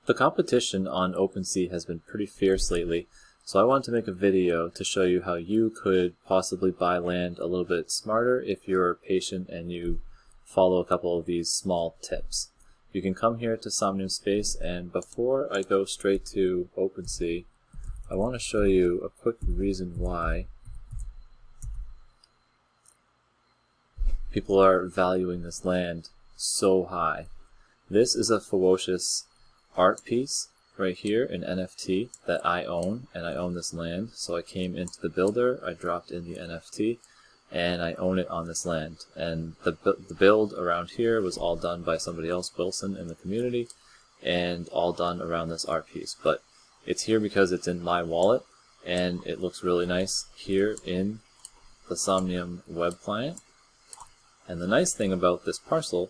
The competition on OpenSea has been pretty fierce lately, so I wanted to make a video to show you how you could possibly buy land a little bit smarter if you're patient and you follow a couple of these small tips. You can come here to Somnium Space, and before I go straight to OpenSea, I want to show you a quick reason why people are valuing this land so high. This is a ferocious art piece right here, an NFT that I own, and I own this land. So I came into the builder, I dropped in the NFT, and I own it on this land. And the build around here was all done by somebody else, Wilson, in the community, and all done around this art piece. But it's here because it's in my wallet, and it looks really nice here in the Somnium web client. And the nice thing about this parcel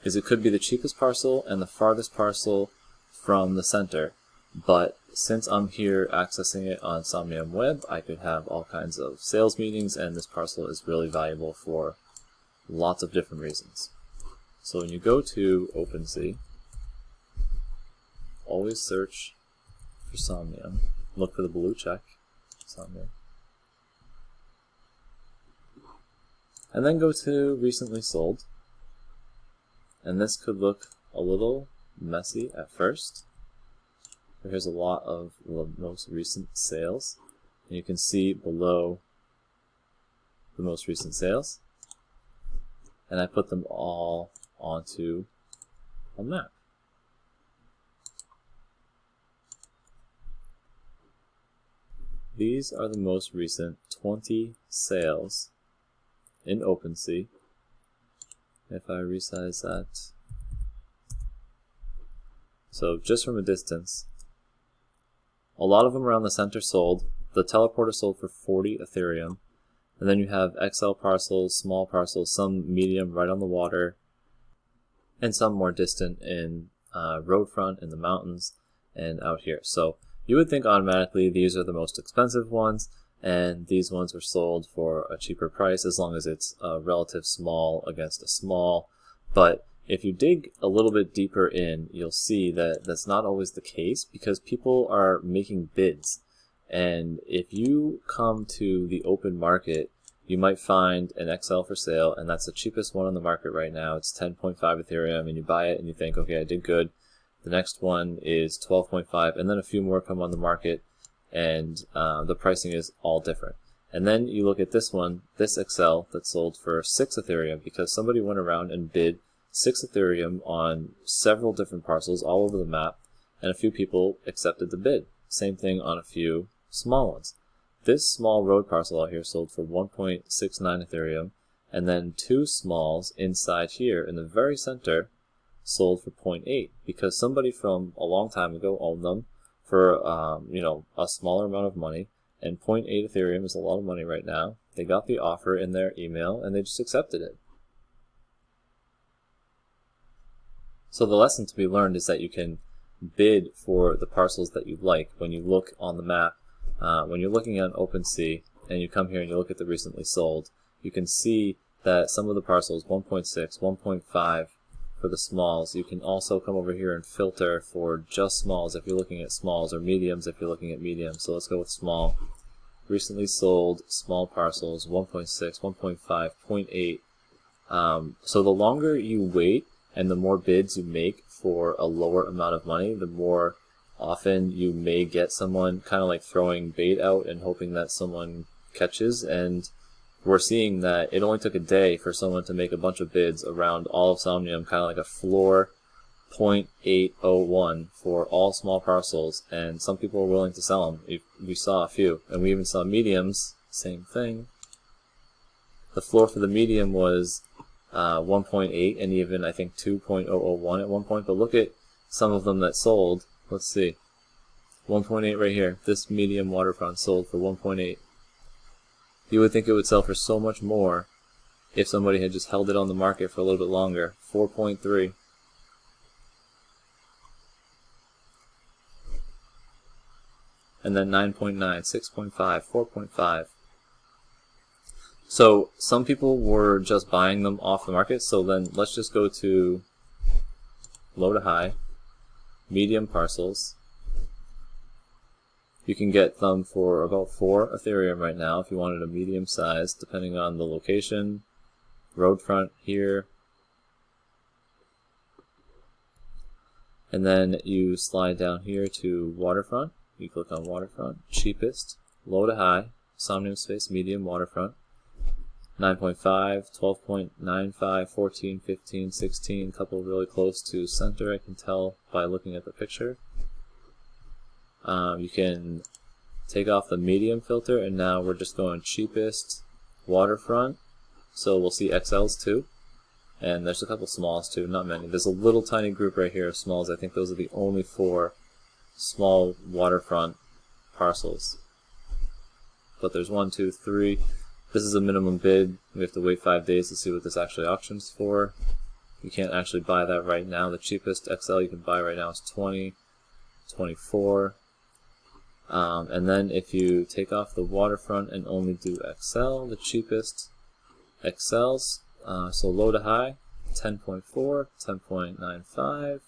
is it could be the cheapest parcel and the farthest parcel from the center, but since I'm here accessing it on Somnium Web, I could have all kinds of sales meetings, and this parcel is really valuable for lots of different reasons. So when you go to OpenSea, always search for Somnium. Look for the blue check, Somnium. And then go to recently sold. And this could look a little messy at first. Here's a lot of the most recent sales. And you can see below the most recent sales. And I put them all onto a map. These are the most recent 20 sales in OpenSea. If I resize that, so just from a distance, a lot of them around the center sold. The teleporter sold for 40 Ethereum, and then you have XL parcels, small parcels, some medium right on the water, and some more distant in road front in the mountains and out here. So you would think automatically these are the most expensive ones, and these ones were sold for a cheaper price as long as it's a relative small against a small. But if you dig a little bit deeper in, you'll see that that's not always the case, because people are making bids. And if you come to the open market, you might find an XL for sale, and that's the cheapest one on the market right now. It's 10.5 Ethereum, and you buy it and you think, okay, I did good. The next one is 12.5, and then a few more come on the market, and the pricing is all different. And then you look at this one, this XL that sold for 6 Ethereum, because somebody went around and bid 6 Ethereum on several different parcels all over the map, and a few people accepted the bid. Same thing on a few small ones. This small road parcel out here sold for 1.69 Ethereum, and then 2 smalls inside here in the very center sold for 0.8, because somebody from a long time ago owned them for a smaller amount of money, and 0.8 Ethereum is a lot of money right now. They got the offer in their email and they just accepted it. So the lesson to be learned is that you can bid for the parcels that you like. When you look on the map, when you're looking at OpenSea and you come here and you look at the recently sold, you can see that some of the parcels, 1.6, 1.5, for the smalls. You can also come over here and filter for just smalls if you're looking at smalls, or mediums if you're looking at mediums. So let's go with small. Recently sold small parcels, 1.6, 1.5, 0.8. So the longer you wait and the more bids you make for a lower amount of money, the more often you may get someone kind of like throwing bait out and hoping that someone catches. And we're seeing that it only took a day for someone to make a bunch of bids around all of Somnium, kind of like a floor 0.801 for all small parcels, and some people were willing to sell them. We saw a few, and we even saw mediums, same thing. The floor for the medium was 1.8, and even I think 2.001 at one point, but look at some of them that sold. Let's see, 1.8 right here. This medium waterfront sold for 1.8. You would think it would sell for so much more if somebody had just held it on the market for a little bit longer. 4.3. And then 9.9, 6.5, 4.5. So some people were just buying them off the market. So then let's just go to low to high. medium parcels. You can get them for about 4 Ethereum right now if you wanted a medium size, depending on the location. Road front here. And then you slide down here to waterfront. You click on waterfront, cheapest, low to high, Somnium space, medium, waterfront. 9.5, 12.95, 14, 15, 16, couple really close to center, I can tell by looking at the picture. You can take off the medium filter, and now we're just going cheapest, waterfront. So we'll see XLs too. And there's a couple smalls too, not many. There's a little tiny group right here of smalls. I think those are the only 4 small waterfront parcels. But there's 1, 2, 3. This is a minimum bid. We have to wait 5 days to see what this actually auctions for. You can't actually buy that right now. The cheapest XL you can buy right now is 20, 24. And then if you take off the waterfront and only do XL, the cheapest XLs, so low to high, 10.4, 10.95,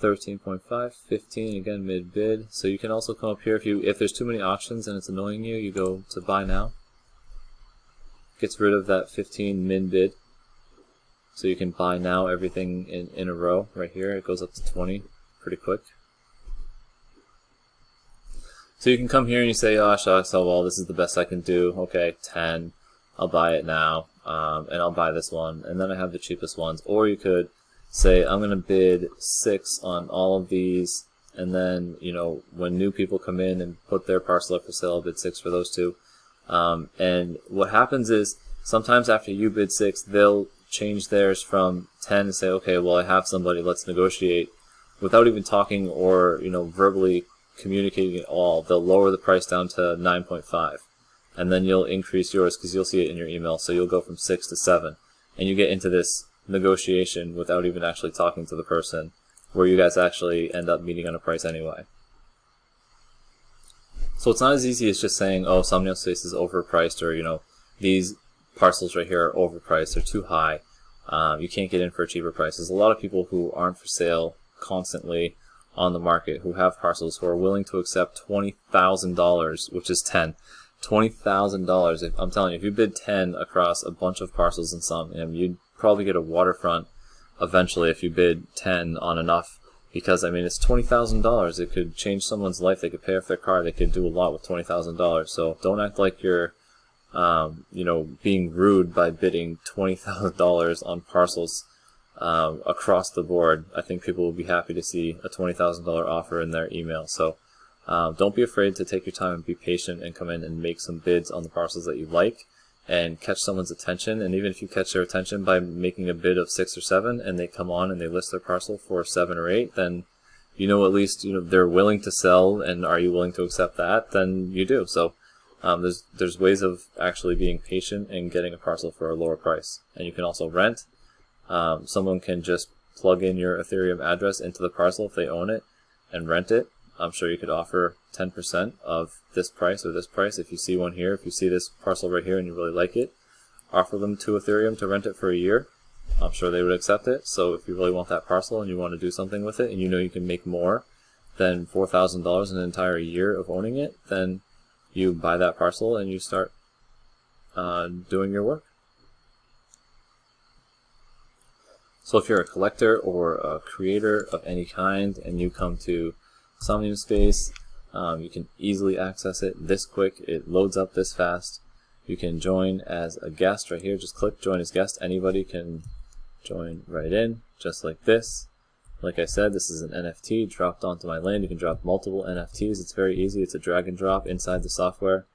13.5, 15, again mid bid. So you can also come up here if there's too many options and it's annoying you, you go to buy now. Gets rid of that 15 min bid. So you can buy now everything in a row right here. It goes up to 20 pretty quick. So you can come here and you say, oh shucks, oh well, this is the best I can do. Okay, 10, I'll buy it now, and I'll buy this one, and then I have the cheapest ones. Or you could say, I'm going to bid 6 on all of these, and then, you know, when new people come in and put their parcel up for sale, I'll bid 6 for those 2. And what happens is, sometimes after you bid 6, they'll change theirs from 10 and say, okay, well, I have somebody, let's negotiate. Without even talking or, you know, verbally communicating at all, they'll lower the price down to 9.5, and then you'll increase yours because you'll see it in your email. So you'll go from 6 to 7, and you get into this negotiation without even actually talking to the person, where you guys actually end up meeting on a price anyway. So it's not as easy as just saying, oh, Somnium space is overpriced, or, you know, these parcels right here are overpriced, they're too high, you can't get in for a cheaper price. There's a lot of people who aren't for sale constantly on the market who have parcels who are willing to accept $20,000, which is 10. $20,000. I'm telling you, if you bid 10 across a bunch of parcels in Somnium, you'd probably get a waterfront eventually if you bid 10 on enough. Because, I mean, it's $20,000. It could change someone's life. They could pay off their car. They could do a lot with $20,000. So don't act like you're, you know, being rude by bidding $20,000 on parcels across the board. I think people will be happy to see a $20,000 offer in their email. So don't be afraid to take your time and be patient and come in and make some bids on the parcels that you like and catch someone's attention. And even if you catch their attention by making a bid of 6 or 7 and they come on and they list their parcel for 7 or 8, then you know at least, you know, they're willing to sell, and are you willing to accept that? Then you do. So there's ways of actually being patient and getting a parcel for a lower price. And you can also rent. Someone can just plug in your Ethereum address into the parcel if they own it and rent it. I'm sure you could offer 10% of this price or this price. If you see one here, if you see this parcel right here and you really like it, offer them 2 Ethereum to rent it for a year. I'm sure they would accept it. So if you really want that parcel and you want to do something with it, and you know you can make more than $4,000 in an entire year of owning it, then you buy that parcel and you start doing your work. So if you're a collector or a creator of any kind and you come to Somnium space, you can easily access it this quick. It loads up this fast. You can join as a guest right here. Just click join as guest. Anybody can join right in, just like this. Like I said, this is an NFT dropped onto my land. You can drop multiple NFTs. It's very easy. It's a drag and drop inside the software.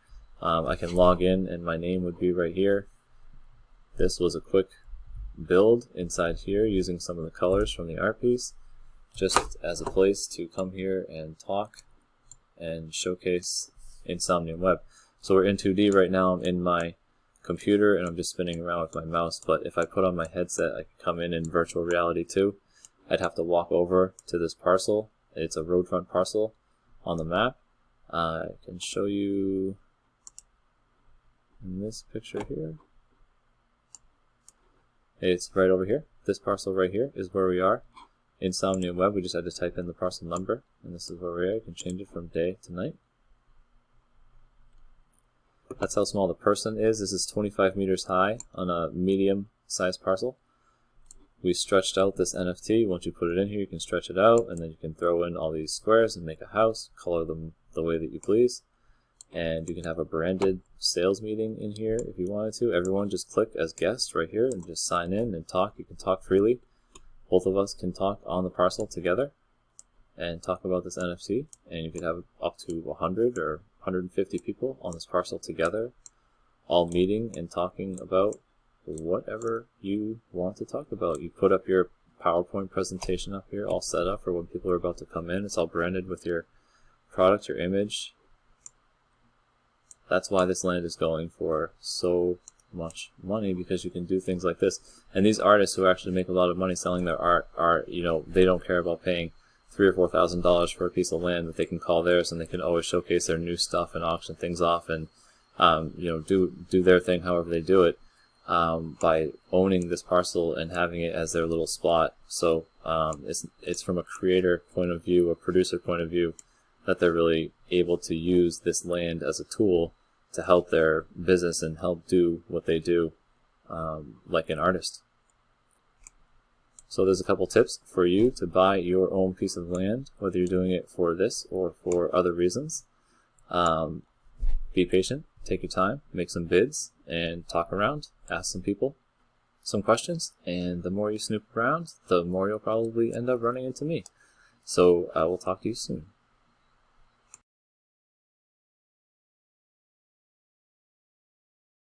I can log in and my name would be right here. This was a quick build inside here using some of the colors from the art piece, just as a place to come here and talk and showcase in Somnium Web. So we're in 2D right now. I'm in my computer and I'm just spinning around with my mouse, but if I put on my headset, I can come in virtual reality too. I'd have to walk over to this parcel. It's a roadfront parcel on the map. I can show you in this picture here. It's right over here. This parcel right here is where we are in Somnium Web, we just had to type in the parcel number, and this is where we are. You can change it from day to night. That's how small the person is. This is 25 meters high on a medium sized parcel. We stretched out this NFT. Once you put it in here, you can stretch it out, and then you can throw in all these squares and make a house, color them the way that you please. And you can have a branded sales meeting in here if you wanted to. Everyone just click as guests right here and just sign in and talk. You can talk freely. Both of us can talk on the parcel together and talk about this NFT. And you could have up to 100 or 150 people on this parcel together, all meeting and talking about whatever you want to talk about. You put up your PowerPoint presentation up here, all set up for when people are about to come in. It's all branded with your product, your image. That's why this land is going for so much money, because you can do things like this. And these artists who actually make a lot of money selling their art are, you know, they don't care about paying $3,000 or $4,000 for a piece of land that they can call theirs, and they can always showcase their new stuff and auction things off and you know, do their thing however they do it, by owning this parcel and having it as their little spot. So it's from a creator point of view, a producer point of view, that they're really able to use this land as a tool to help their business and help do what they do, like an artist. So there's a couple tips for you to buy your own piece of land, whether you're doing it for this or for other reasons. Be patient, take your time, make some bids, and talk around, ask some people some questions, and the more you snoop around, the more you'll probably end up running into me. So we'll talk to you soon.